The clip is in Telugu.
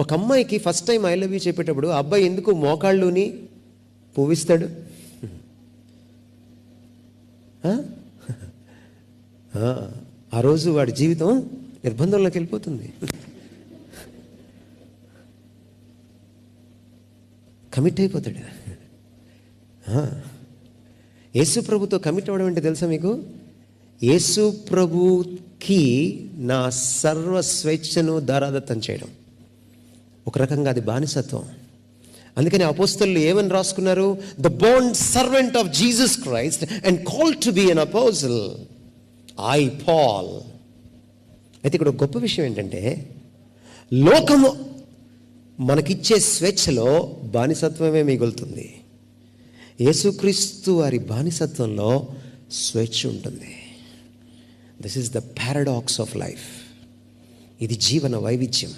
ఒక అమ్మాయికి first time I love you చెప్పేటప్పుడు ఆ అబ్బాయి ఎందుకు మోకాళ్ళుని పూవిస్తాడు? ఆ రోజు వాడి జీవితం నిర్బంధంలోకి వెళ్ళిపోతుంది. కమిట్ అయిపోతాడు. యేసు ప్రభుతో కమిట్ అవ్వడం అంటే తెలుసా మీకు? యేసు ప్రభుకి నా సర్వ స్వేచ్ఛను దారాదత్తం చేయడం. ఒక రకంగా అది బానిసత్వం. అందుకని అపోస్తలులు ఏమని రాసుకున్నారు? The bond servant of Jesus Christ and called to be an apostle, I Paul. అయితే ఇక్కడ ఒక గొప్ప విషయం ఏంటంటే, లోకము మనకిచ్చే స్వేచ్ఛలో బానిసత్వమే మిగులుతుంది. యేసుక్రీస్తు వారి బానిసత్వంలో స్వేచ్ఛ ఉంటుంది. This is the paradox of life. ఇది జీవన వైవిధ్యం.